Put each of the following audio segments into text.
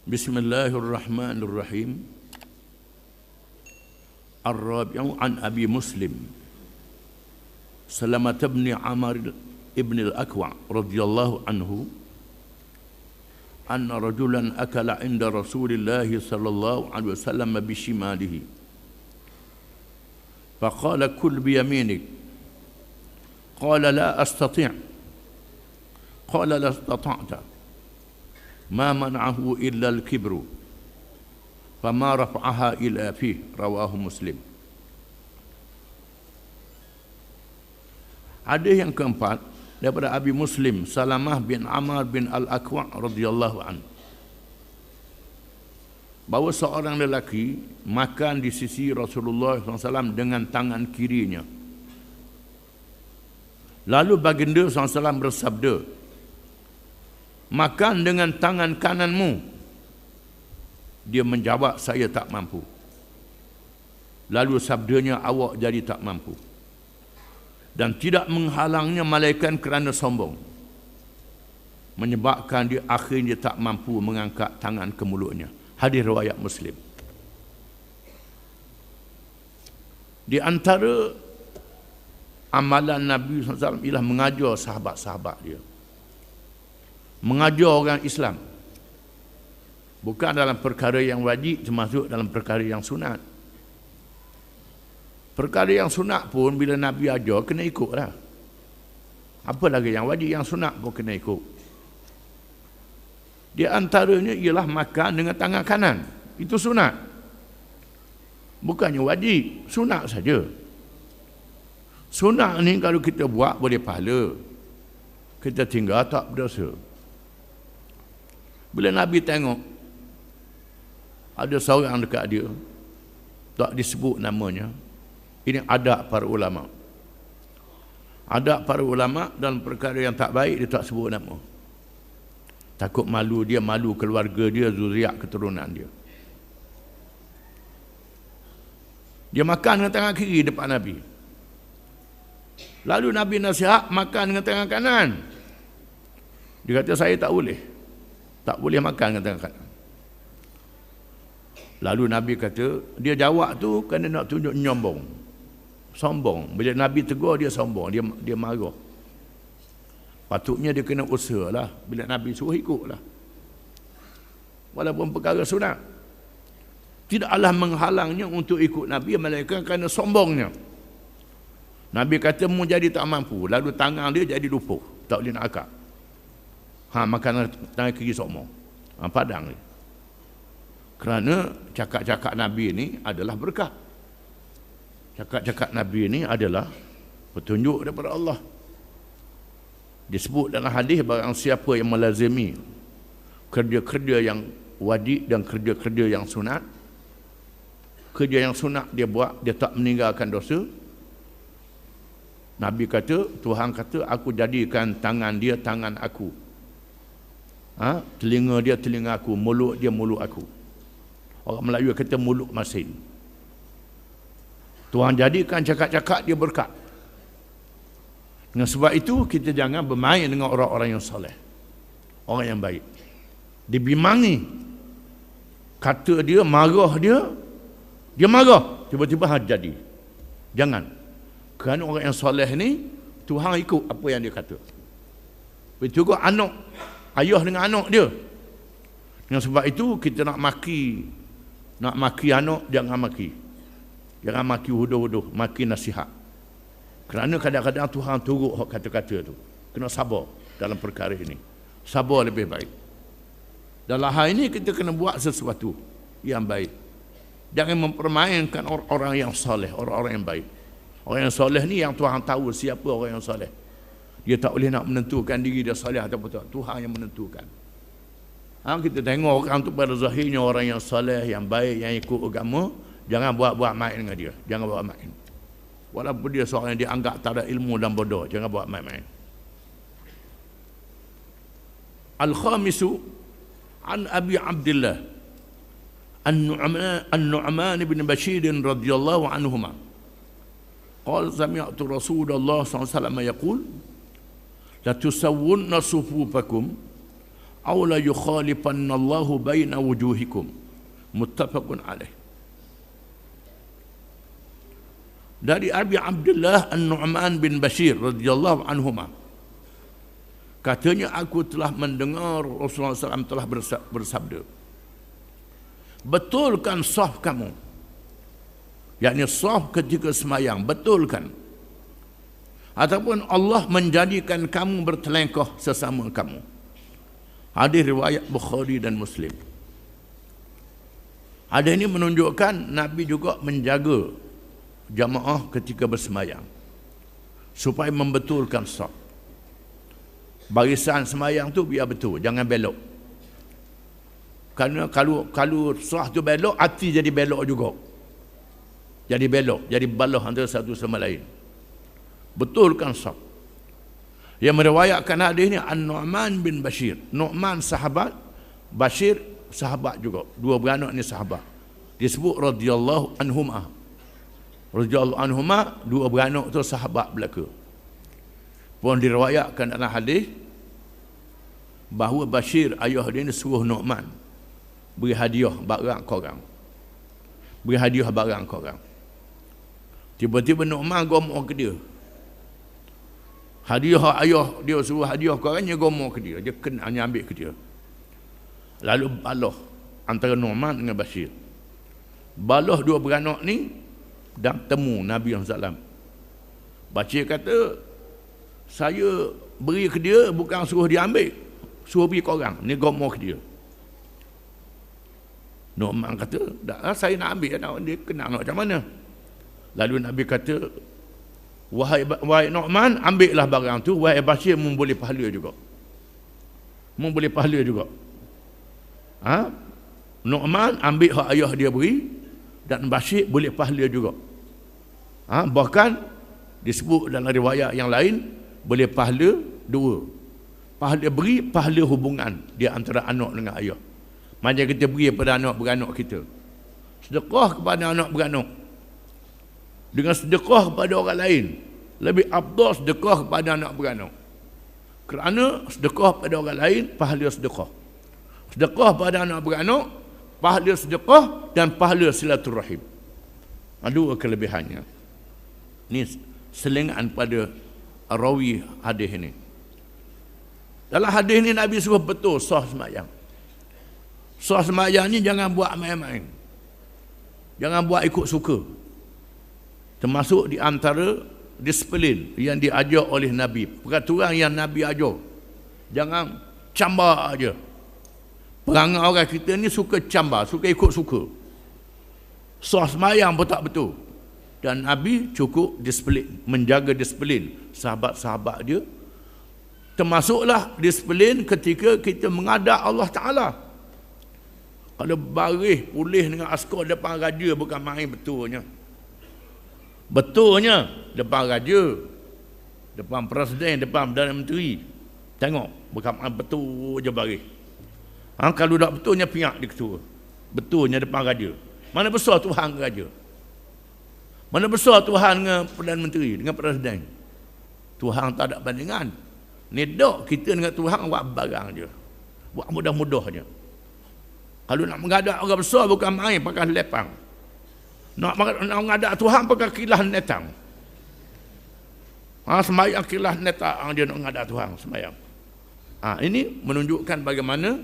Bismillahirrahmanirrahim. Ar-Rabi'u an Abi Muslim Salamat ibn Amr ibn al-Akwa radhiyallahu anhu anna rajulan akala inda Rasulillah sallallahu alaihi wasallam bishimalihi faqala kul biyaminik qala la astati' qala la istata'ta ma man'ahu illa al-kibru fama rafa'aha ila fih, rawahu Muslim. Hadis yang keempat daripada Abi Muslim Salamah bin Amr bin Al-Akwa radhiyallahu anhu, bahawa seorang lelaki makan di sisi Rasulullah SAW dengan tangan kirinya. Lalu baginda SAW bersabda, makan dengan tangan kananmu. Dia menjawab, saya tak mampu. Lalu sabdanya, awak jadi tak mampu. Dan tidak menghalangnya malaikat kerana sombong, menyebabkan dia akhirnya tak mampu mengangkat tangan ke mulutnya. Hadis riwayat Muslim. Di antara amalan Nabi SAW ialah mengajar sahabat-sahabat dia, mengajar orang Islam. Bukan dalam perkara yang wajib, termasuk dalam perkara yang sunat. Perkara yang sunat pun bila Nabi ajar, kena ikutlah. Apa lagi yang wajib, yang sunat pun kena ikut. Di antaranya ialah makan dengan tangan kanan. Itu sunat. Bukannya wajib, sunat saja. Sunat ni kalau kita buat boleh pahala, kita tinggal tak berdosa. Bila Nabi tengok ada seorang dekat dia, tak disebut namanya, ini adab para ulama. Adab para ulama dalam perkara yang tak baik dia tak sebut nama. Takut malu dia, malu keluarga dia, zuriat keturunan dia. Dia makan dengan tangan kiri depan Nabi. Lalu Nabi nasihat makan dengan tangan kanan. Dia kata, saya tak boleh. Tak boleh makan dengan tangan kanan. Lalu Nabi kata, dia jawab tu kerana nak tunjuk nyombong, sombong. Bila Nabi tegur, dia sombong, dia marah. Patutnya dia kena usaha lah. Bila Nabi suruh, ikutlah. Walaupun perkara sunat. Tidaklah menghalangnya untuk ikut Nabi, melainkan kerana sombongnya. Nabi kata, mu jadi tak mampu. Lalu tangan dia jadi lupuh, tak boleh nak akak. Makan tangan kiri sombong. Padang ni. Kerana cakap-cakap Nabi ini adalah berkat. Cakap-cakap Nabi ini adalah petunjuk daripada Allah. Disebut dalam hadis, barang siapa yang melazimi kerja-kerja yang wajib dan kerja-kerja yang sunat, kerja yang sunat dia buat, dia tak meninggalkan dosa. Nabi kata, Tuhan kata, aku jadikan tangan dia tangan aku, telinga dia telinga aku, mulut dia mulut aku. Orang Melayu kata mulut masin. Tuhan jadikan cakap-cakap dia berkat. Dengan sebab itu kita jangan bermain dengan orang-orang yang soleh, orang yang baik. Dibimangi, kata dia, marah dia marah, tiba-tiba jadi. Jangan. Kerana orang yang soleh ni, Tuhan ikut apa yang dia kata. Begitu juga anak, ayah dengan anak dia. Dengan sebab itu kita nak maki anak, jangan maki. Jangan maki huduh-huduh, maki nasihat. Kerana kadang-kadang Tuhan turut kata-kata tu. Kena sabar dalam perkara ini. Sabar lebih baik. Dalam hal ini kita kena buat sesuatu yang baik. Jangan mempermainkan orang-orang yang soleh, orang-orang yang baik. Orang yang soleh ni yang Tuhan tahu siapa orang yang soleh. Dia tak boleh nak menentukan diri dia soleh ataupun tak. Tuhan yang menentukan. Kita tengok orang tu pada zahirnya orang yang soleh, yang baik, yang ikut agama, jangan buat-buat main dengan dia. Jangan buat main. Walaupun dia seorang yang dianggap tak ada ilmu dan bodoh, jangan buat main-main. Al-Khamisu an Abi Abdullah An-Nu'man bin Bashir radhiyallahu anhuma qala sami'tu Rasulullah sallallahu alaihi wasallam yaqul la tusawwunna sufufakum aw la yukhalifannallahu baina wujuhikum. Muttafaqun alaih. Dari Abi Abdullah An-Nu'man bin Bashir radhiyallahu anhuma, katanya, aku telah mendengar Rasulullah SAW telah bersabda, betulkan saf kamu, yakni saf ketika semayang, betulkan, ataupun Allah menjadikan kamu bertelengkoh sesama kamu. Hadis riwayat Bukhari dan Muslim. Hadis ini menunjukkan Nabi juga menjaga jamaah ketika bersemayang supaya membetulkan saf. Barisan semayang tu biar betul, jangan belok. Kerana kalau saf tu belok, hati jadi belok juga. Jadi belok, jadi balah antara satu sama lain. Betulkan saf. Yang meriwayatkan hadis ni An-Nu'man bin Bashir. Nu'man sahabat, Bashir sahabat juga. Dua beranak ni sahabat. Disebut radhiyallahu anhumah. Radhiyallahu anhumah, dua beranak tu sahabat belaka. Pun diriwayatkan dalam hadis bahawa Bashir ayah dia ni suruh Nu'man beri hadiah barang korang. Beri hadiah barang korang. Tiba-tiba Nu'man gomok ke dia. Hadiah ayah dia suruh hadiah korang, dia gomok ke dia. Dia kena ambil ke dia. Lalu balah antara Nu'man dengan Bashir. Balah dua beranak ni dan temu Nabi SAW. Bashir kata, saya beri ke dia bukan suruh dia ambil, suruh beri korang. Ni gomok ke dia. Nu'man kata, dah saya nak ambil, dia kena nak macam mana. Lalu Nabi kata, wahai Nu'man, ambillah barang tu. Wahai Bashir, boleh pahala juga. Boleh pahala juga. Nu'man ambil hak ayah dia beri, dan Bashir boleh pahala juga. Bahkan disebut dalam riwayat yang lain, boleh pahala dua. Pahala beri, pahala hubungan di antara anak dengan ayah. Macam kita beri kepada anak-beranak kita. Sedekah kepada anak beranak dengan sedekah kepada orang lain, lebih afdal sedekah kepada anak beranak. Kerana sedekah pada orang lain, pahala sedekah. Sedekah pada anak beranak, pahala sedekah dan pahala silaturahim. Dua kelebihannya. Ini selingan pada rawi hadis ini. Dalam hadis ini Nabi suruh betul sah semayang. Sah semayang ni jangan buat main-main. Jangan buat ikut suka. Termasuk di antara disiplin yang diajar oleh Nabi. Peraturan yang Nabi ajar. Jangan cambar aja. Perangai orang kita ni suka cambar, suka ikut suka. Sah semayang pun tak betul. Dan Nabi cukup disiplin, menjaga disiplin sahabat-sahabat dia. Termasuklah disiplin ketika kita menghadap Allah Ta'ala. Kalau baris pulih dengan askar depan raja bukan main betulnya. Betulnya depan raja, depan presiden, depan Perdana Menteri. Tengok, bukan main betul je baris. Kalau tak betulnya pihak dia ketua. Betulnya depan raja. Mana besar Tuhan raja? Mana besar Tuhan dengan Perdana Menteri, dengan presiden? Tuhan tak ada bandingan. Ni dok kita dengan Tuhan buat barang je. Buat mudah-mudah je. Kalau nak menghadap orang besar bukan main pakai lepang. Nak menghadap Tuhan pakai kilah netang. Sembahyang kilah netang dia nak menghadap Tuhan sembahyang. Ini menunjukkan bagaimana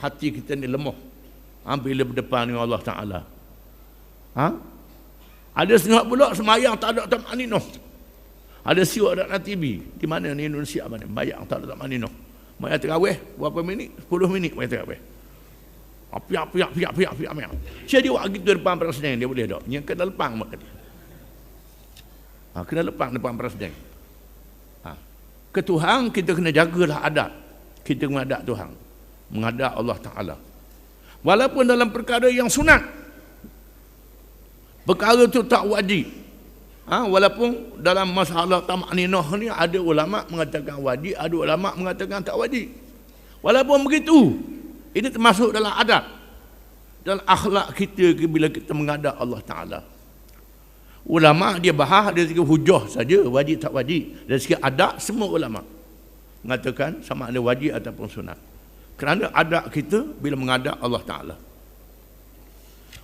hati kita ni lemah bila berdepan dengan Allah Ta'ala. Ada setengah pula sembahyang tak ada tamaninoh. Ada siwak dalam TV. Di mana ni Indonesia mana? Bayang tak ada tamaninoh. Mayat terawih berapa minit? 10 minit mayat terawih. Piak. Saya dia buat gitu depan presiden dia boleh tak? Yang kena lepang mak dia. Kena lepang depan presiden. Ke Tuhan kita kena jagalah adab. Kita menghadap Tuhan, menghadap Allah Ta'ala. Walaupun dalam perkara yang sunat, perkara itu tak wajib. Walaupun dalam masalah tamakninah ni ada ulama mengatakan wajib, ada ulama mengatakan tak wajib. Walaupun begitu, ini termasuk dalam adab, dalam akhlak kita bila kita menghadap Allah Ta'ala. Ulama dia bahas dari segi hujah saja, wajib tak wajib. Dari segi adab semua ulama mengatakan sama ada wajib ataupun sunat. Kerana adab kita bila menghadap Allah Ta'ala.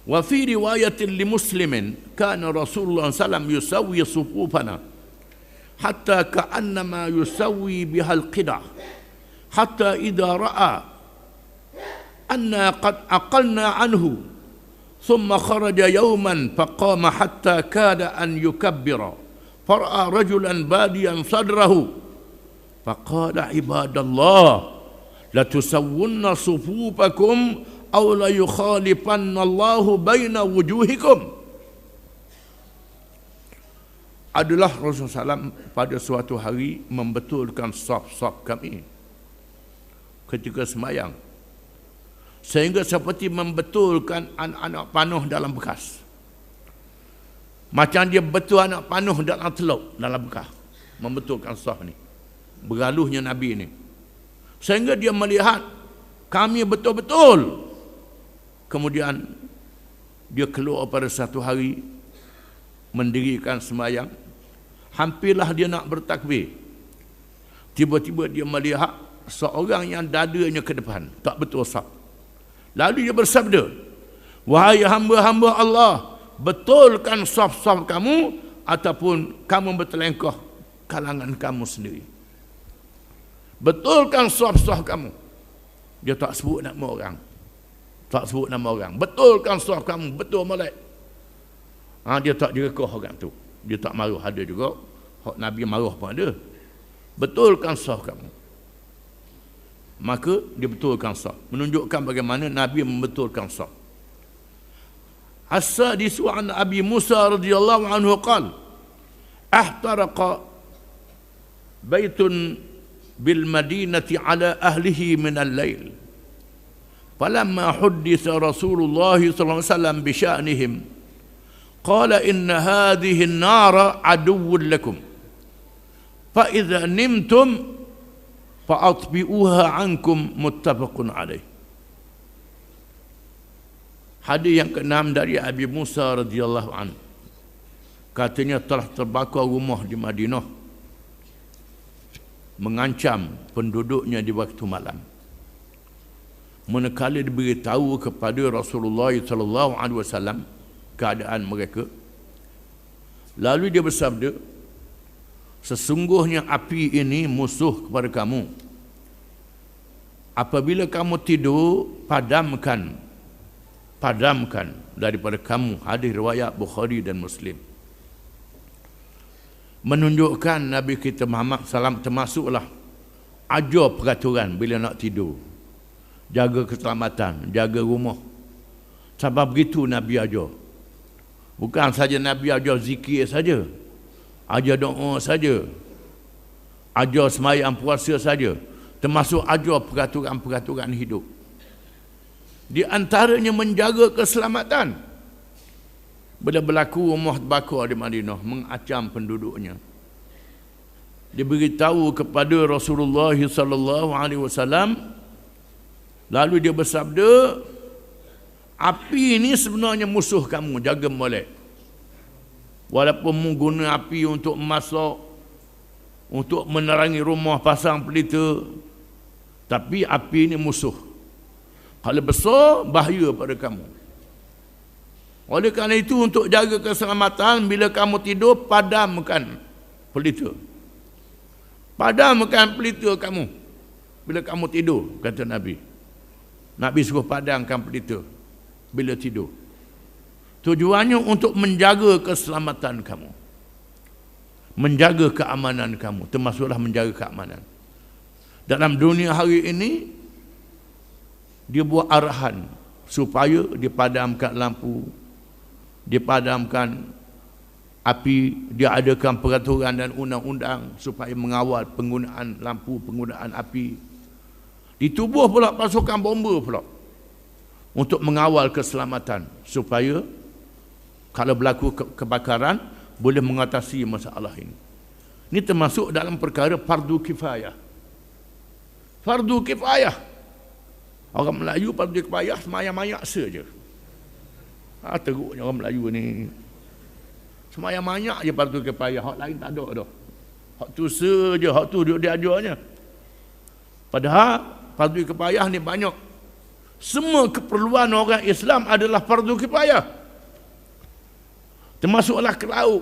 Wa fi riwayatin li Muslimin kana Rasulullah sallam yusawwi sufufana hatta ka'annama yusawwi bihal qidah hatta idza ra'a anna qad aqalna anhu thumma kharaja yawman faqama hatta kada an yukabbira fara'a rajulan badiyan sadrahu faqala ibadallah la tusawwunna sufufakum aw la yukhalifanna Allahu baina wujuhikum. Adalah Rasulullah SAW pada suatu hari membetulkan saf-saf kami ketika sembahyang, sehingga seperti membetulkan anak-anak panuh dalam bekas. Macam dia betul anak panuh dalam teluk, dalam bekas. Membetulkan saf ni. Bergaluhnya Nabi ni. Sehingga dia melihat kami betul-betul. Kemudian dia keluar pada satu hari mendirikan sembahyang. Hampirlah dia nak bertakbir. Tiba-tiba dia melihat seorang yang dadanya ke depan, tak betul saf. Lalu dia bersabda, wahai hamba-hamba Allah, betulkan saf-saf kamu ataupun kamu bertelengkah kalangan kamu sendiri. Betulkan saf-saf kamu. Dia tak sebut nama orang. Tak sebut nama orang. Betulkan saf kamu, betul molek. Dia tak direkah orang tu. Dia tak marah, ada juga. Hak Nabi marah pun ada. Betulkan saf kamu. Maka dia betulkan saf. Menunjukkan bagaimana Nabi membetulkan saf. As-sadisu an Abi Musa radhiyallahu anhu qala ahtaraqa baitun bil madinati ala ahlihi min al-lail. Falamma hudditha Rasulullah sallallahu alaihi wasallam bi sya'nihim qala inna hadhihi an-nara aduwwun lakum fa idza nimtum fa atbi'uha ankum muttafaqun alaih. Hadis yang ke-6 dari Abi Musa radhiyallahu anhu. Katanya telah terbakar rumah di Madinah, mengancam penduduknya di waktu malam. Manakala diberitahu kepada Rasulullah sallallahu alaihi wasallam keadaan mereka, lalu dia bersabda, sesungguhnya api ini musuh kepada kamu. Apabila kamu tidur, padamkan daripada kamu. Hadis riwayat Bukhari dan Muslim. Menunjukkan Nabi kita Muhammad SAW termasuklah ajar peraturan bila nak tidur. Jaga keselamatan, jaga rumah. Sebab begitu Nabi ajar. Bukan saja Nabi ajar zikir saja, ajar doa saja, ajar sembahyang puasa saja, termasuk ajar peraturan-peraturan hidup. Di antaranya menjaga keselamatan. Bila berlaku rumah terbakar di Madinah, mengacam penduduknya, diberitahu kepada Rasulullah sallallahu alaihi wasallam. Lalu dia bersabda, api ini sebenarnya musuh kamu, jaga molek. Walaupun mengguna api untuk masak, untuk menerangi rumah, pasang pelita, tapi api ini musuh. Kalau besar, bahaya pada kamu. Oleh kerana itu, untuk jaga keselamatan, bila kamu tidur, padamkan pelita. Padamkan pelita kamu bila kamu tidur, kata Nabi. Nabi suruh padamkan pelita bila tidur. Tujuannya untuk menjaga keselamatan kamu, menjaga keamanan kamu, termasuklah menjaga keamanan. Dalam dunia hari ini, dia buat arahan supaya dipadamkan lampu, dipadamkan api, dia adakan peraturan dan undang-undang supaya mengawal penggunaan lampu, penggunaan api. Ditubuh pula pasukan bomba pula untuk mengawal keselamatan supaya kalau berlaku kebakaran boleh mengatasi masalah ini. Ini termasuk dalam perkara fardu kifayah. Fardu kifayah. Orang Melayu fardu kifayah semayang-mayak saja. Teruknya orang Melayu ni. Semayang-mayak je fardu kifayah, hak lain tak ada dah. Hak tu saja, hak tu dia ajarnya. Padahal fardu kifayah ni banyak. Semua keperluan orang Islam adalah fardu kifayah. Termasuklah ke laut,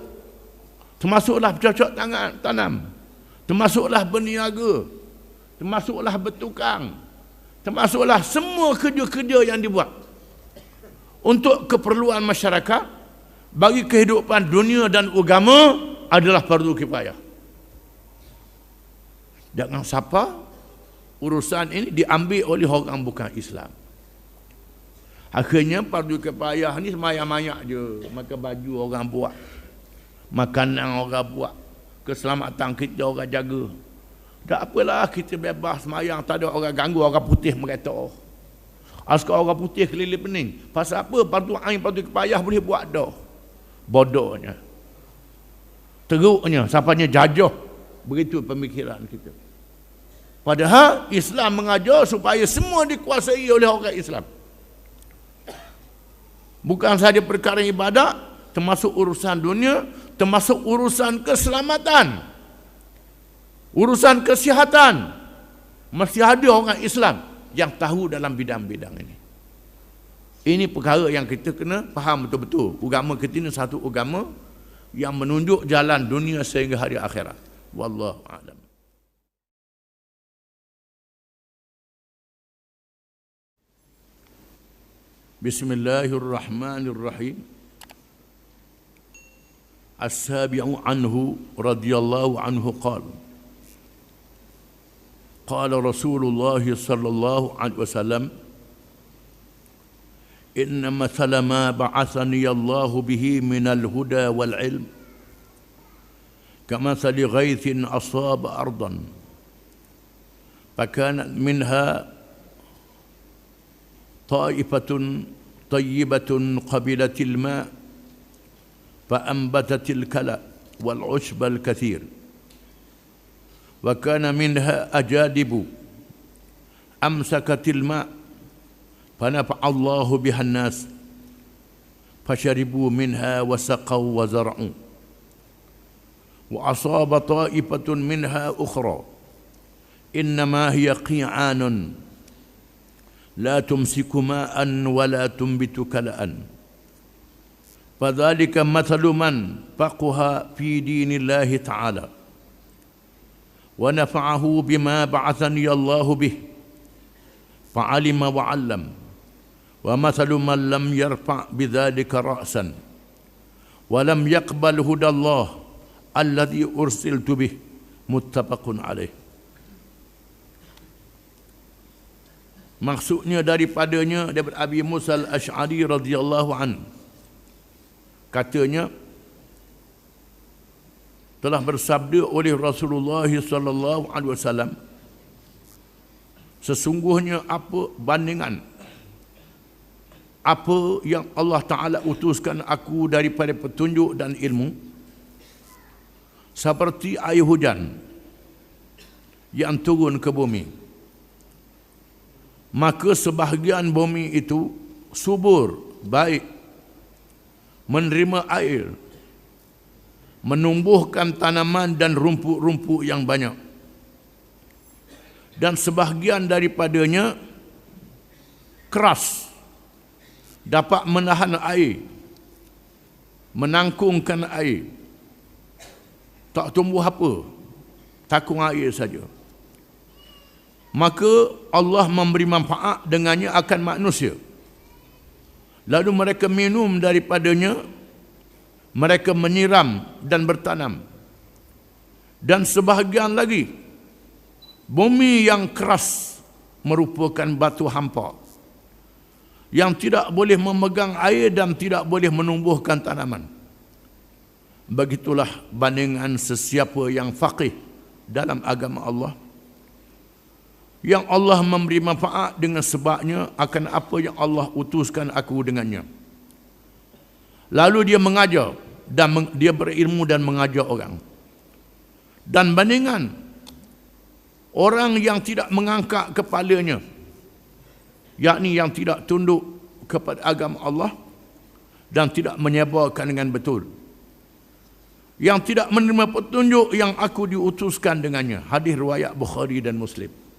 termasuklah bercocok tanam, termasuklah berniaga, termasuklah bertukang, termasuklah semua kerja-kerja yang dibuat untuk keperluan masyarakat, bagi kehidupan dunia dan agama adalah fardu kifayah. Jangan siapa urusan ini diambil oleh orang bukan Islam. Akhirnya fardu kifayah ni semayang-mayak je, maka baju orang buat, makanan orang buat, keselamatan kita orang jaga. Tak apalah, kita bebas semayang, tak ada orang ganggu. Orang putih merata, askar orang putih keliling pening. Pasal apa? Fardu ain, fardu kifayah boleh buat dah. Bodohnya, teruknya, sampainya jajah. Begitu pemikiran kita. Padahal Islam mengajar supaya semua dikuasai oleh orang Islam. Bukan sahaja perkara ibadat, termasuk urusan dunia, termasuk urusan keselamatan, urusan kesihatan. Mesti ada orang Islam yang tahu dalam bidang-bidang ini. Ini perkara yang kita kena faham betul-betul. Agama kita ini satu agama yang menunjuk jalan dunia sehingga hari akhirat. Wallahu a'lam. Bismillahirrahmanirrahim. As-sabi'u anhu radhiyallahu anhu qala qala Rasulullah sallallahu alaihi wasallam inna mathala ma ba'athani Allah bihi minal huda wal ilm kamathali ghaithin asaba ardan fakanat minha طائفة طيبة قبلت الماء فأنبتت الكلى والعشب الكثير وكان منها أجادب أمسكت الماء فنفع الله بها الناس فشربوا منها وسقوا وزرعوا وأصاب طائفة منها أخرى إنما هي قيعان لا تمسك ماء ولا تنبت كلأ فذلك مثل من فقه في دين الله تعالى ونفعه بما بعثني الله به فعلم وعلم ومثل من لم يرفع بذلك رأسا ولم يقبل هدى الله الذي أرسلت به متفق عليه. Maksudnya daripadanya daripada Abi Musa al-Ash'ari radhiyallahu an, katanya telah bersabda oleh Rasulullah sallallahu alaihi wasallam, sesungguhnya apa bandingan apa yang Allah Ta'ala utuskan aku daripada petunjuk dan ilmu seperti air hujan yang turun ke bumi. Maka sebahagian bumi itu subur, baik, menerima air, menumbuhkan tanaman dan rumput-rumput yang banyak. Dan sebahagian daripadanya keras, dapat menahan air, menangkungkan air, tak tumbuh apa, takung air saja. Maka Allah memberi manfaat dengannya akan manusia. Lalu mereka minum daripadanya, mereka menyiram dan bertanam. Dan sebahagian lagi, bumi yang keras merupakan batu hampa yang tidak boleh memegang air dan tidak boleh menumbuhkan tanaman. Begitulah bandingan sesiapa yang faqih dalam agama Allah, yang Allah memberi manfaat dengan sebabnya akan apa yang Allah utuskan aku dengannya. Lalu dia mengajar dan dia berilmu dan mengajar orang. Dan bandingan orang yang tidak mengangkat kepalanya, yakni yang tidak tunduk kepada agama Allah dan tidak menyebarkan dengan betul, yang tidak menerima petunjuk yang aku diutuskan dengannya. Hadis riwayat Bukhari dan Muslim.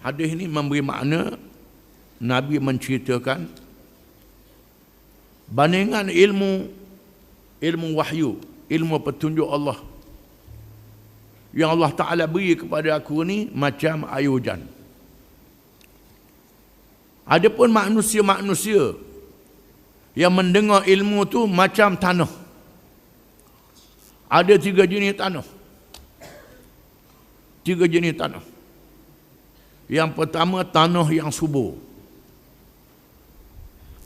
Hadis ini memberi makna Nabi menceritakan bandingan ilmu wahyu, ilmu petunjuk Allah yang Allah Ta'ala beri kepada aku ni macam air hujan. Adapun manusia-manusia yang mendengar ilmu tu macam tanah. Ada 3 jenis tanah. 3 jenis tanah. Yang pertama, tanah yang subur.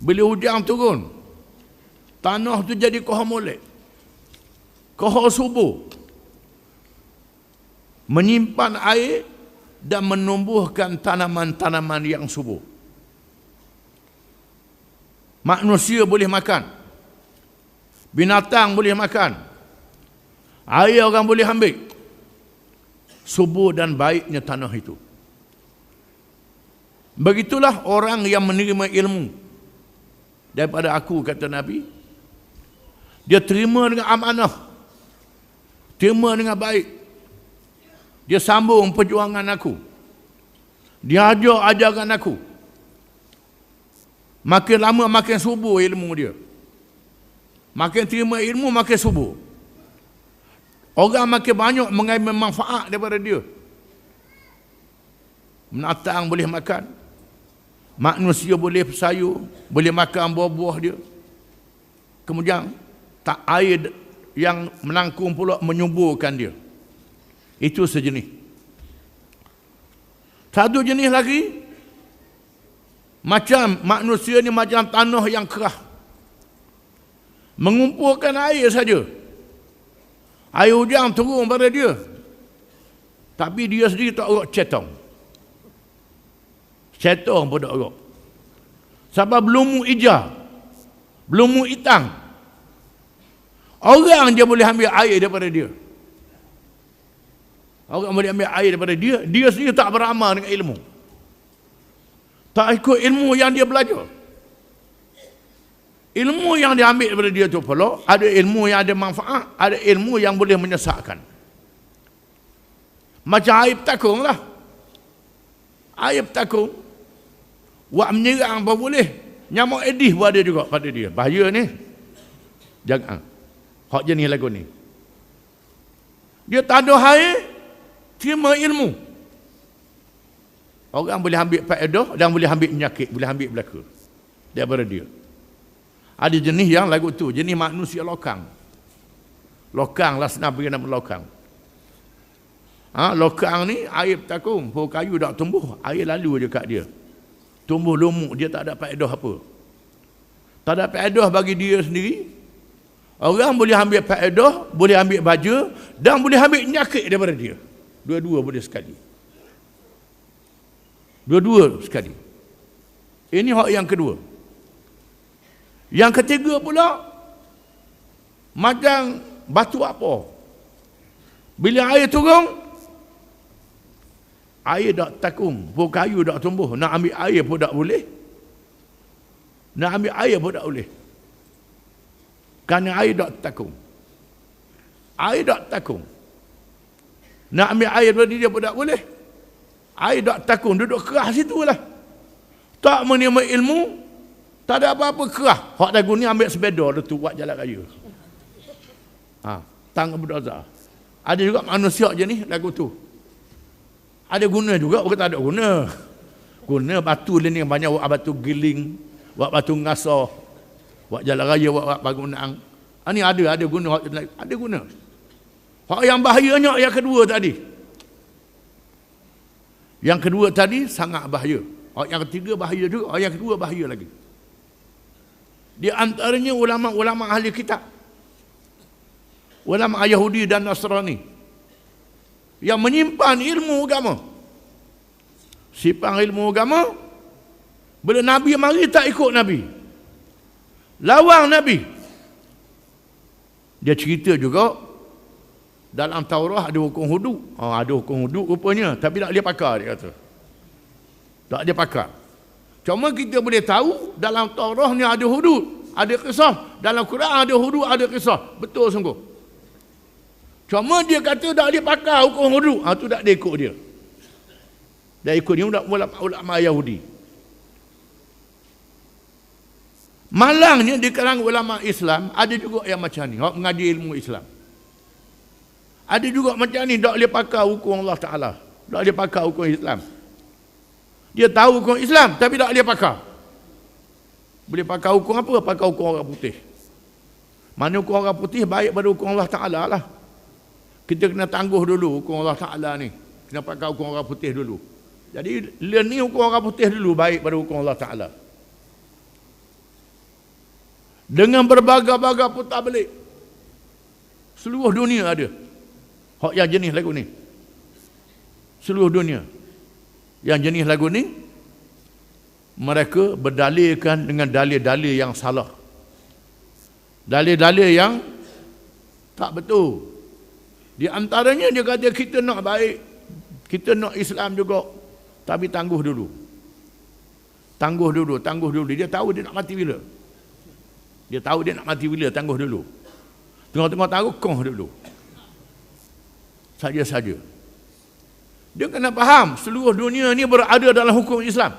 Bila hujan turun, tanah tu jadi kohar molek, kohar subur, menyimpan air dan menumbuhkan tanaman-tanaman yang subur. Manusia boleh makan, binatang boleh makan, air orang boleh ambil. Subur dan baiknya tanah itu. Begitulah orang yang menerima ilmu daripada aku, kata Nabi. Dia terima dengan amanah, terima dengan baik. Dia sambung perjuangan aku, dia ajar ajaran aku. Makin lama makin subur ilmu dia. Makin terima ilmu makin subur. Orang makin banyak mengambil manfaat daripada dia. Binatang boleh makan, manusia boleh bersayur, boleh makan buah-buah dia. Kemudian tak air yang menangkung pula menyuburkan dia. Itu sejenis. Satu jenis lagi, macam manusia ni macam tanah yang kerah, mengumpulkan air saja. Air hujan turun pada dia, tapi dia sendiri tak urut cetong. Cetong pun tak urut. Sebab belum ija, belum itang. Orang dia boleh ambil air daripada dia. Orang boleh ambil air daripada dia, dia sendiri tak beramal dengan ilmu. Tak ikut ilmu yang dia belajar. Ilmu yang dia ambil daripada dia tu pula, ada ilmu yang ada manfaat, ada ilmu yang boleh menyesatkan. Macam air petakung lah. Air petakung, wak menyerang pun boleh. Nyamuk Aedes pun ada juga pada dia. Bahaya ni. Jangan. Hak jenis lagu ni. Dia tak ada air, terima ilmu. Orang boleh ambil faedah dan boleh ambil penyakit, boleh ambil belaka daripada dia. Ada jenis yang lagu tu, jenis manusia lokang. Lokang lah, senang beri nama lokang. Lokang ni air petakung, pohon kayu tak tumbuh, air lalu je kat dia. Tumbuh lumuk, dia tak ada faedah apa. Tak ada faedah bagi dia sendiri. Orang boleh ambil faedah, boleh ambil baja dan boleh ambil penyakit daripada dia. Dua-dua boleh sekali. Dua-dua sekali. Ini hak yang kedua. Yang ketiga pula, macam batu apa. Bila air turun, air tak takung, pohon kayu tak tumbuh. Nak ambil air pun tak boleh. Nak ambil air pun tak boleh. Kerana air tak takung. Air tak takung. Nak ambil air daripada dia pun tak boleh. Air tak takung, duduk kerah situ lah. Tak menerima ilmu, tak ada apa-apa, kerah. Hak lagu ni ambil sepeda tu buat jalan raya. Tang Abu Dazar. Ada juga manusia je ni lagu tu. Ada guna juga, bukan tak ada guna. Guna batu ni banyak, buat batu giling, buat batu ngasah, buat jalan raya, buat bangunan. Ni ada guna, ada guna. Hak yang bahayanya yang kedua tadi. Yang kedua tadi sangat bahaya. Yang ketiga bahaya juga, yang kedua bahaya lagi. Di antaranya ulama-ulama ahli kitab, ulama Yahudi dan Nasrani yang menyimpan ilmu agama. Simpan ilmu agama, bila Nabi mari tak ikut Nabi, lawan Nabi. Dia cerita juga dalam Taurah ada hukum hudud. Ada hukum hudud rupanya, tapi tak boleh pakar, dia kata. Tak boleh pakar. Cuma kita boleh tahu dalam Taurah ni ada hudud, ada kisah. Dalam Quran ada hudud, ada kisah. Betul sungguh. Cuma dia kata tak boleh pakar hukum hudud. Tu tak boleh ikut dia. Dan ikut ni ulama Yahudi. Malangnya di kalangan ulama Islam ada juga yang macam ni, hak mengaji ilmu Islam. Ada juga macam ni, tak boleh pakai hukum Allah Ta'ala, tak boleh pakai hukum Islam. Dia tahu hukum Islam tapi tak boleh pakai. Boleh pakai hukum apa? Pakai hukum orang putih. Mana hukum orang putih baik pada hukum Allah Ta'ala lah. Kita kena tangguh dulu hukum Allah Ta'ala ni. Kena pakai hukum orang putih dulu. Jadi ni hukum orang putih dulu baik pada hukum Allah Ta'ala. Dengan berbagai-bagai putar balik. Seluruh dunia ada. Hak yang jenis lagu ni. Seluruh dunia. Yang jenis lagu ni, mereka berdalilkan dengan dalil-dalil yang salah. Dalil-dalil yang tak betul. Di antaranya dia kata kita nak baik, kita nak Islam juga, tapi tangguh dulu. Tangguh dulu. Dia tahu dia nak mati bila. Tangguh dulu. Tengah-tengah taruh, koh dulu. Saja-saja. Dia kena faham, seluruh dunia ni berada dalam hukum Islam.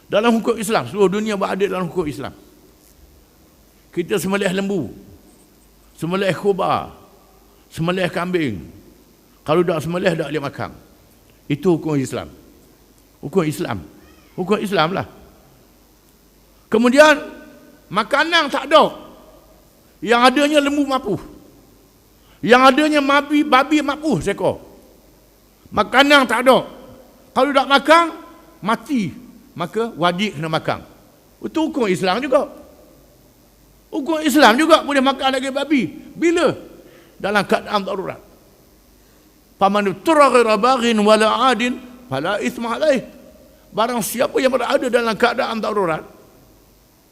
Dalam hukum Islam, seluruh dunia berada dalam hukum Islam. Kita sembelih lembu, sembelih kurban, sembelih kambing. Kalau tak sembelih, tak boleh makan. Itu hukum Islam. Hukum Islam lah. Kemudian makanan tak ada. Yang adanya lembu mapuh. Yang adanya babi mapuh seekor. Makanan tak ada. Kalau tak makan, mati. Maka wajib kena makan. Itu hukum Islam juga. Hukum Islam juga boleh makan lagi babi. Bila? Dalam keadaan darurat. Faman turra ghaira baghin wala adin fala itsma alaih. Barang siapa yang berada dalam keadaan darurat,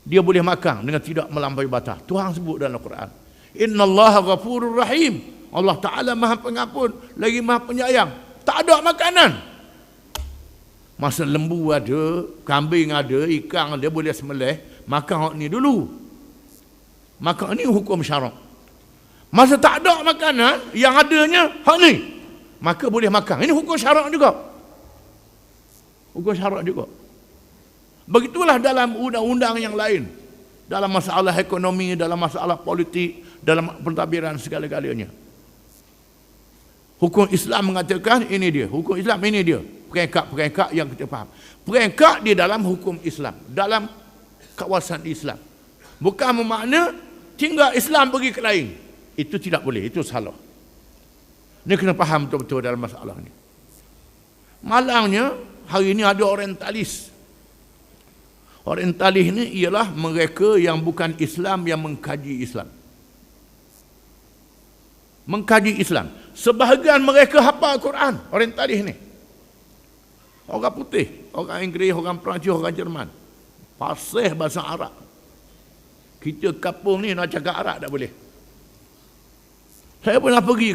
dia boleh makan dengan tidak melampaui batas. Tuhan sebut dalam Al-Quran, innallaha ghafurur rahim. Allah Ta'ala Maha Pengampun lagi Maha Penyayang. Tak ada makanan. Masa lembu ada, kambing ada, ikan ada, boleh sembelih, makan hak ni dulu. Maka ni hukum syarak. Masa tak ada makanan, yang adanya hak ni, maka boleh makan. Ini hukum syarak juga. Hukum syarak juga. Begitulah dalam undang-undang yang lain. Dalam masalah ekonomi, dalam masalah politik, dalam pentadbiran segala-galanya. Hukum Islam mengatakan ini dia. Hukum Islam ini dia. Peringkat-peringkat yang kita faham. Peringkat di dalam hukum Islam. Dalam kawasan Islam. Bukan bermakna tinggal Islam pergi ke lain. Itu tidak boleh. Itu salah. Ini kena faham betul-betul dalam masalah ini. Malangnya, hari ini ada orientalis. Orientalis ini ialah mereka yang bukan Islam yang mengkaji Islam. Mengkaji Islam. Sebahagian mereka hafal Quran, orientalis ni. Orang putih, orang Inggeris, orang Perancis, orang Jerman. Fasih bahasa Arab. Kita kampung ni nak cakap Arab tak boleh. Saya pernah pergi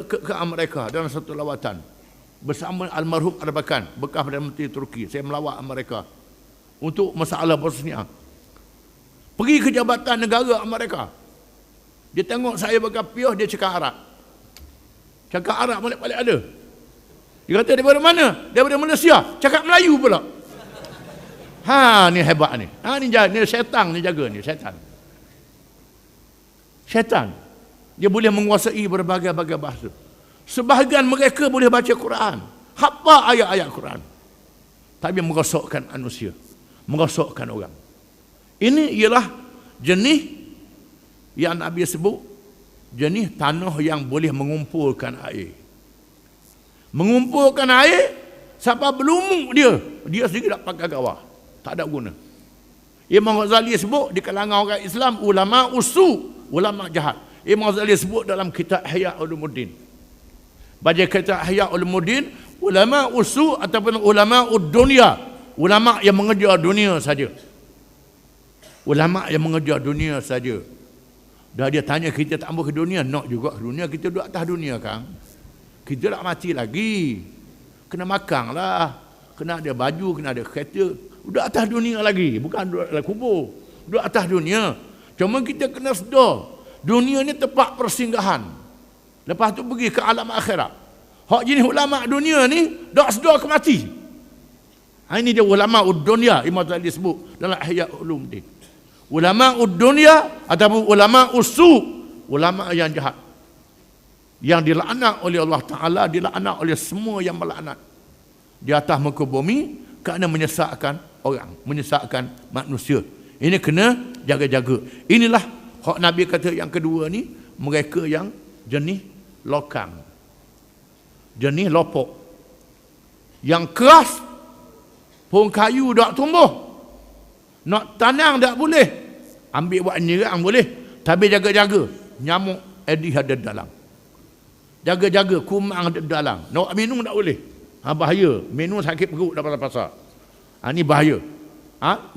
ke Amerika dalam satu lawatan bersama almarhum Erbakan, bekas Perdana Menteri Turki. Saya melawat Amerika untuk masalah Bosnia. Pergi ke Jabatan Negara Amerika. Dia tengok saya berkapiah, dia cakap Arab. Cakap Arab balik-balik ada. Dia kata daripada mana? Daripada Malaysia. Cakap Melayu pula. Ha, ni hebat ni. Ha, ni syaitan ni jaga ni, syaitan. Syaitan. Dia boleh menguasai berbagai-bagai bahasa. Sebahagian mereka boleh baca Quran, hafal ayat-ayat Quran. Tapi merosakkan manusia, merosakkan orang. Ini ialah jenis yang Nabi sebut, jenis tanah yang boleh mengumpulkan air. Mengumpulkan air sampai berlumuk dia sendiri tak pakai gawah. Tak ada guna. Imam Ghazali sebut di kalangan orang Islam, ulama usu, ulama jahat. Imam Ghazali sebut dalam kitab Ihya Ulumuddin. Baca kitab Ihya Ulumuddin, ulama usu ataupun ulama ud-dunya, ulama yang mengejar dunia saja. Ulama yang mengejar dunia saja. Dah dia tanya kita tak mahu ke dunia, nak juga ke dunia, kita duduk atas dunia kan. Kita tak mati lagi. Kena makan lah. Kena ada baju, kena ada kereta. Duduk atas dunia lagi. Bukan duduk dalam kubur. Duduk atas dunia. Cuma kita kena sedar. Dunia ni tempat persinggahan. Lepas tu pergi ke alam akhirat. Hak jenis ulama dunia ni dak sedar ke mati. Ini dia ulama dunia, Imam Ghazali sebut dalam Ihya Ulumuddin. Ulama dunia ataupun ulama usu, ulama yang jahat, yang dilaknat oleh Allah Ta'ala, dilaknat oleh semua yang melaknat di atas muka bumi kerana menyesatkan orang, menyesatkan manusia. Ini kena jaga-jaga. Inilah hak Nabi kata yang kedua ni, mereka yang jenis lokang, jenis lopok, yang keras pun kayu tak tumbuh, nak tanam tak boleh, ambil buat nyerang boleh, tapi jaga-jaga nyamuk Aedes ada dalam, jaga-jaga kumang ada dalam, nak minum tak boleh, bahaya, minum sakit perut dapat pasal, ini bahaya.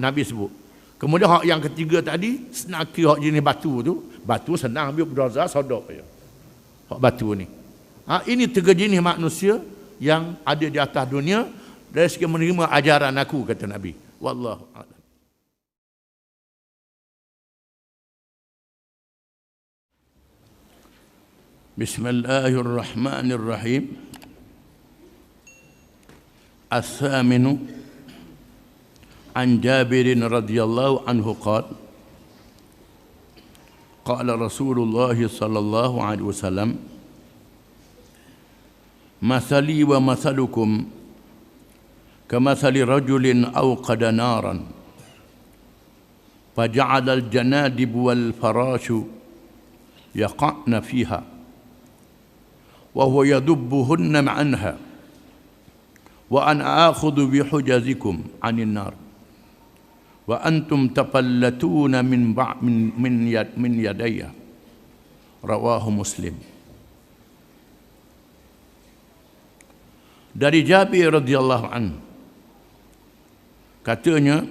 Nabi sebut. Kemudian hak yang ketiga tadi, senaki hak jenis batu tu, batu senang ambil berdozar sodok je, hak batu ni. Ini tiga jenis manusia yang ada di atas dunia dari segi menerima ajaran aku, kata Nabi. Wallahu a'lam. Bismillahirrahmanirrahim. As-saminu an Jabir radhiyallahu anhu qala qala Rasulullah sallallahu alaihi wasallam masali wa masalukum كمثل رجل أوقد نارا فجعل الجنادب والفراش يقعن فيها وهو يذبهن عنها وأنا آخذ بحجزكم عن النار وأنتم تفلتون من يدي رواه مسلم. Dari Jabir radhiyallahu anhu, katanya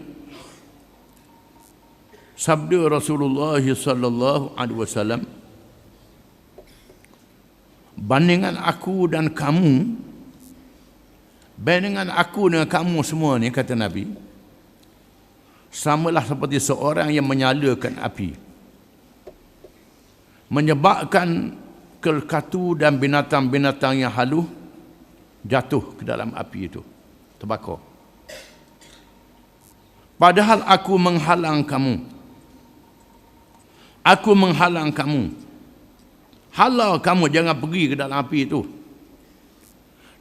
sabda Rasulullah sallallahu alaihi wasallam, bandingan aku dan kamu, bandingan aku dengan kamu semua ni, kata Nabi, samalah seperti seorang yang menyalakan api, menyebabkan kelkatu dan binatang-binatang yang halus jatuh ke dalam api itu, terbakar. Padahal aku menghalang kamu. Aku menghalang kamu. Halau kamu jangan pergi ke dalam api itu.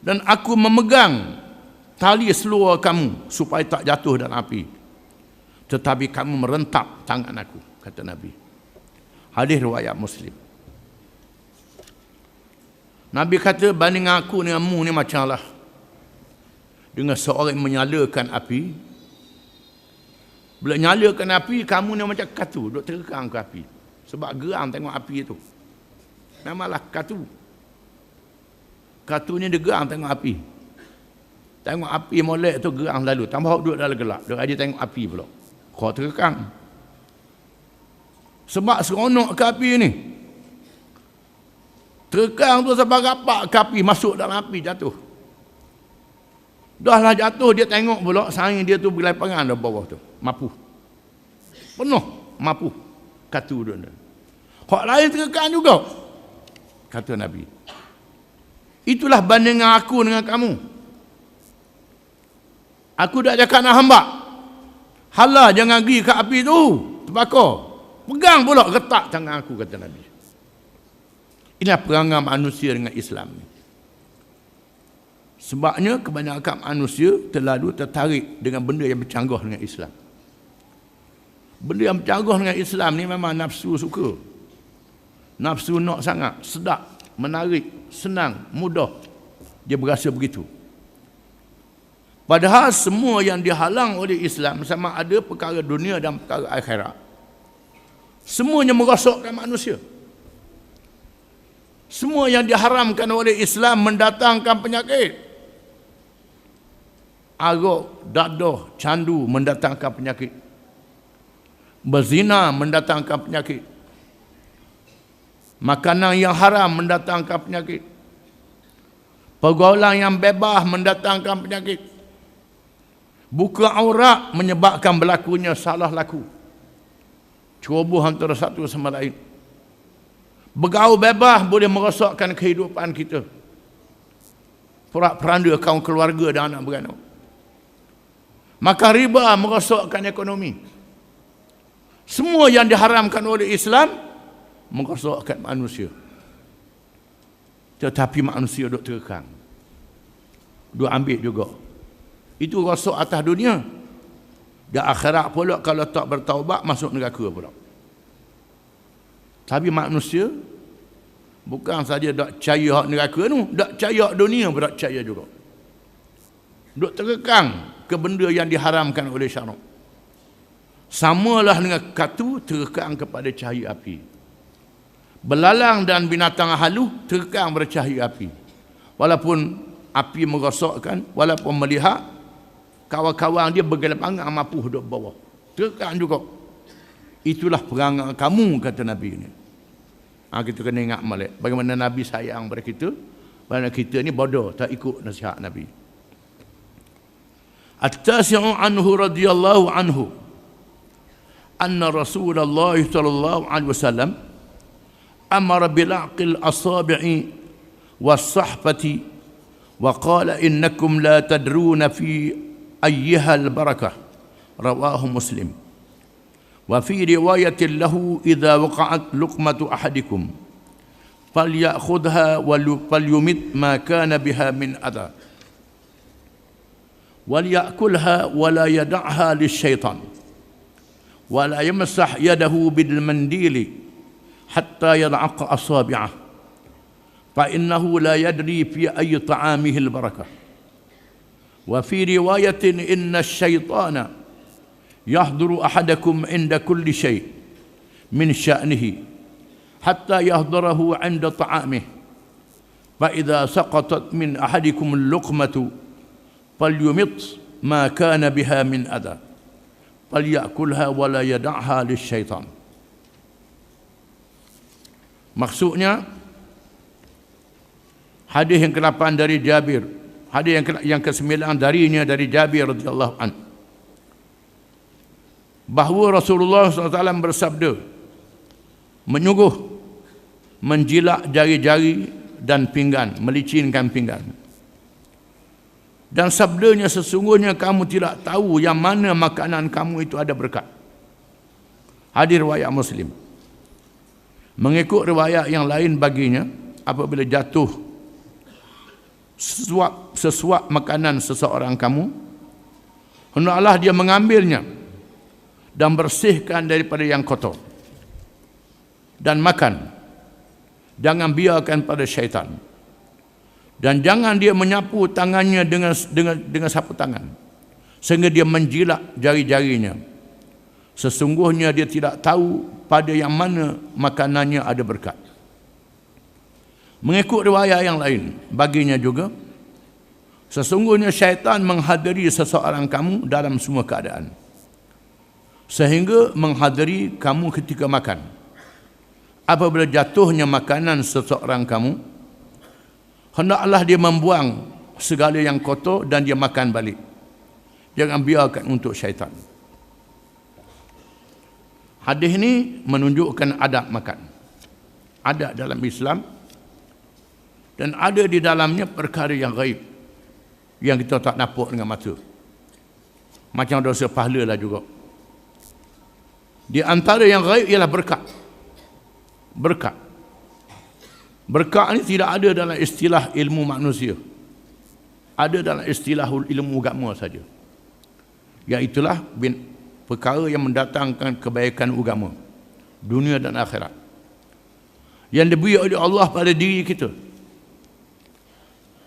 Dan aku memegang tali seluar kamu supaya tak jatuh dalam api. Tetapi kamu merentap tangan aku, kata Nabi. Hadis riwayat Muslim. Nabi kata, banding aku denganmu ni macamlah dengan seorang yang menyalakan api. Bila nyalakan api, kamu ni macam katu, duk terkang ke api. Sebab geram tengok api itu. Memanglah katu. Katu ni dia geram tengok api. Tengok api molek tu geram lalu. Tambah duduk dalam gelap. Dia ada tengok api pula. Kau terkang. Sebab seronok ke api ni. Terkang tu sebab rapat ke api, masuk dalam api, jatuh. Dah lah jatuh, dia tengok pula saing dia tu berlepangan dalam bawah tu. Mapu. Penuh mapu. Katu dia. Hak lain terkang juga, kata Nabi. Itulah bandingan aku dengan kamu. Aku dah cakap nak hamba, hala jangan pergi ke api tu, terbakar. Pegang pula, retak tangan aku, kata Nabi. Inilah perangai manusia dengan Islam ni. Sebabnya kebanyakan manusia terlalu tertarik dengan benda yang bercanggah dengan Islam. Benda yang bercanggah dengan Islam ni memang nafsu suka. Nafsu nak sangat, sedap, menarik, senang, mudah. Dia berasa begitu. Padahal semua yang dihalang oleh Islam, sama ada perkara dunia dan perkara akhirat, semuanya merosakkan manusia. Semua yang diharamkan oleh Islam mendatangkan penyakit. Arak, dadah, candu mendatangkan penyakit. Berzina mendatangkan penyakit. Makanan yang haram mendatangkan penyakit. Pergaulan yang bebas mendatangkan penyakit. Buka aurat menyebabkan berlakunya salah laku. Ceroboh antara satu sama lain. Bergaul bebas boleh merosakkan kehidupan kita. porak-peranda kaum keluarga dan anak beranak. Maka riba merosakkan ekonomi. Semua yang diharamkan oleh Islam merosakkan manusia. Tetapi manusia duk terkekang, duk ambil juga. Itu rosak atas dunia. Dan akhirat pula kalau tak bertaubat masuk neraka pula. Tapi manusia bukan saja tak percaya hak neraka tu, tak percaya hak dunia pun tak percaya juga. Duk terkekang ke benda yang diharamkan oleh syarak. Samalah dengan katu terkekang kepada cahaya api. Belalang dan binatang halus terkekang pada cahaya api. Walaupun api merosakkan, walaupun melihat kawan-kawan dia bergelampangan mampu duduk bawah. Terkekang juga. Itulah perangai kamu, kata Nabi ini. Kita kena ingat balik bagaimana Nabi sayang pada kita. Bagaimana kita ni bodoh tak ikut nasihat Nabi. At-tasi'u anhu radhiyallahu anhu anna Rasulullah sallallahu alaihi wasallam amara bil'aqil asabi'i was-sahfati wa qala innakum la tadruna fi ayyiha al-barakah. Rawahu Muslim. وفي رواية له إذا وقعت لقمة أحدكم فليأخذها فليمت ما كان بها من أذى وليأكلها ولا يدعها للشيطان ولا يمسح يده بالمنديل حتى يلعق أصابعه فإنه لا يدري في أي طعامه البركة. وفي رواية إن الشيطان يحضر أحدكم عند كل شيء من شأنه حتى يحضره عند طعامه فإذا سقطت من أحدكم اللقمة فليمط ما كان بها من أذى فليأكلها ولا يدعها للشيطان. Maksudnya hadis yang ke-8 dari Jabir, hadis yang ke-9 darinya dari Jabir radhiyallahu anhu, bahawa Rasulullah SAW bersabda, menyuruh menjilat jari-jari dan pinggan, melicinkan pinggan. Dan sabdanya, sesungguhnya kamu tidak tahu yang mana makanan kamu itu ada berkat. Hadis riwayat Muslim. Mengikut riwayat yang lain baginya, apabila jatuh sesuap makanan seseorang kamu, hendaklah dia mengambilnya dan bersihkan daripada yang kotor dan makan. Jangan biarkan pada syaitan, dan jangan dia menyapu tangannya dengan sapu tangan sehingga dia menjilat jari-jarinya. Sesungguhnya dia tidak tahu pada yang mana makanannya ada berkat. Mengikut riwayat yang lain baginya juga, sesungguhnya syaitan menghadiri seseorang kamu dalam semua keadaan, sehingga menghadiri kamu ketika makan. Apabila jatuhnya makanan seseorang kamu, hendaklah dia membuang segala yang kotor dan dia makan balik. Jangan biarkan untuk syaitan. Hadis ini menunjukkan adab makan. Ada dalam Islam, dan ada di dalamnya perkara yang gaib yang kita tak nampak dengan mata. Macam dosa pahala lah juga. Di antara yang gaib ialah berkat. Berkat. Berkat ni tidak ada dalam istilah ilmu manusia. Ada dalam istilah ilmu agama saja. Iaitulah perkara yang mendatangkan kebaikan agama, dunia dan akhirat, yang diberi oleh Allah pada diri kita.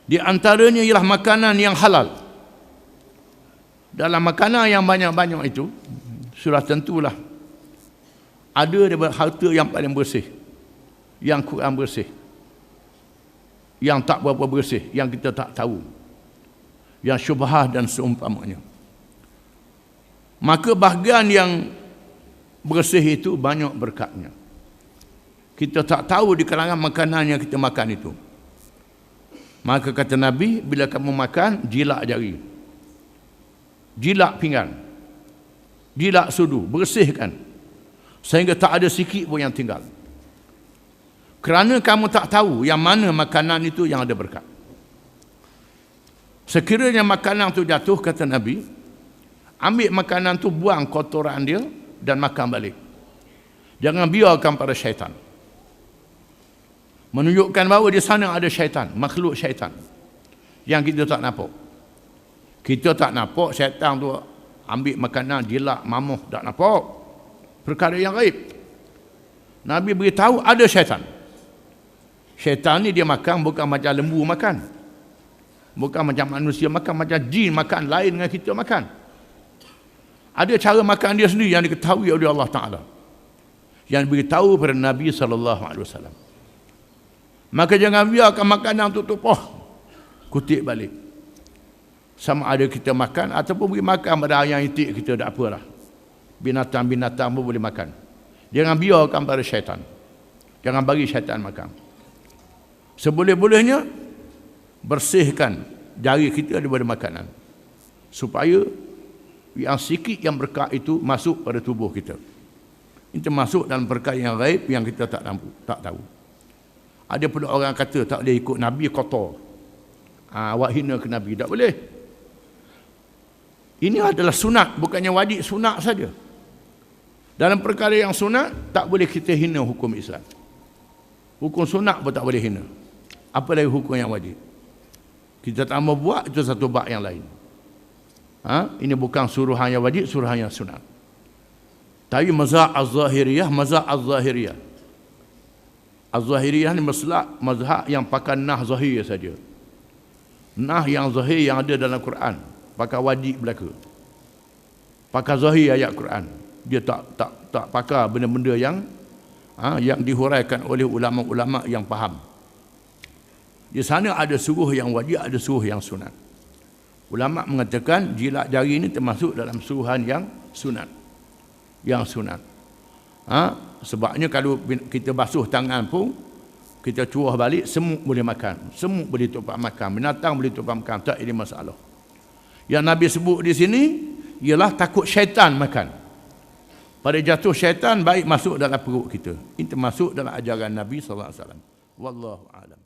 Di antaranya ialah makanan yang halal. Dalam makanan yang banyak-banyak itu, sudah tentulah ada daripada harta yang paling bersih, yang kurang bersih, yang tak berapa bersih, yang kita tak tahu, yang syubhah dan seumpamanya. Maka bahagian yang bersih itu banyak berkatnya. Kita tak tahu di kalangan makanan yang kita makan itu. Maka kata Nabi, bila kamu makan, jilat jari, jilat pinggan, jilat sudu, bersihkan sehingga tak ada sikit pun yang tinggal. Kerana kamu tak tahu yang mana makanan itu yang ada berkat. Sekiranya makanan tu jatuh, kata Nabi, ambil makanan tu, buang kotoran dia dan makan balik. Jangan biarkan pada syaitan. Menunjukkan bahawa di sana ada syaitan, makhluk syaitan yang kita tak nampak. Kita tak nampak syaitan tu ambil makanan, jilat, mamuh, tak nampak. Perkara yang gaib. Nabi beritahu ada syaitan. Syaitan ni dia makan bukan macam lembu makan. Bukan macam manusia makan, macam jin makan, lain dengan kita makan. Ada cara makan dia sendiri yang diketahui oleh Allah Ta'ala, yang beritahu pada Nabi SAW. Maka jangan biarkan makanan tu tumpah, kutip balik. Sama ada kita makan ataupun beri makan pada ayam itik kita, tak apalah. Binatang-binatang pun boleh makan. Jangan biarkan pada syaitan. Jangan bagi syaitan makan. Seboleh-bolehnya bersihkan jari kita daripada makanan, supaya yang sikit yang berkah itu masuk pada tubuh kita. Itu masuk dalam perkara yang gaib yang kita tak tahu. Ada pula orang kata tak boleh ikut Nabi, kotor. Awak hina ke Nabi, tak boleh. Ini adalah sunat, bukannya wajib, sunat saja. Dalam perkara yang sunat, tak boleh kita hina hukum Islam. Hukum sunat pun tak boleh hina. Apa lagi hukum yang wajib? Kita tak mau buat, itu satu bab yang lain. Ini bukan suruhan yang wajib, suruhan yang sunat. Tapi mazhab az-zahiriyah, Az-Zahiriyah ni mazhab yang pakai nah zahir saja. Nah yang zahir yang ada dalam Quran, pakai wajib belaka. Pakai zahir ayat Quran. Dia tak pakai benda-benda yang dihuraikan oleh ulama-ulama yang faham. Di sana ada suruh yang wajib, ada suruh yang sunat. Ulama mengatakan jilat jari ini termasuk dalam suruhan yang sunat. Yang sunat. Sebabnya kalau kita basuh tangan pun, kita cuah balik, semut boleh makan. Semut boleh tumpah makan. Binatang boleh tumpah makan. Tak ada masalah. Yang Nabi sebut di sini ialah takut syaitan makan. Pada jatuh syaitan, baik masuk dalam perut kita. Ini termasuk dalam ajaran Nabi SAW. Wallahu a'lam.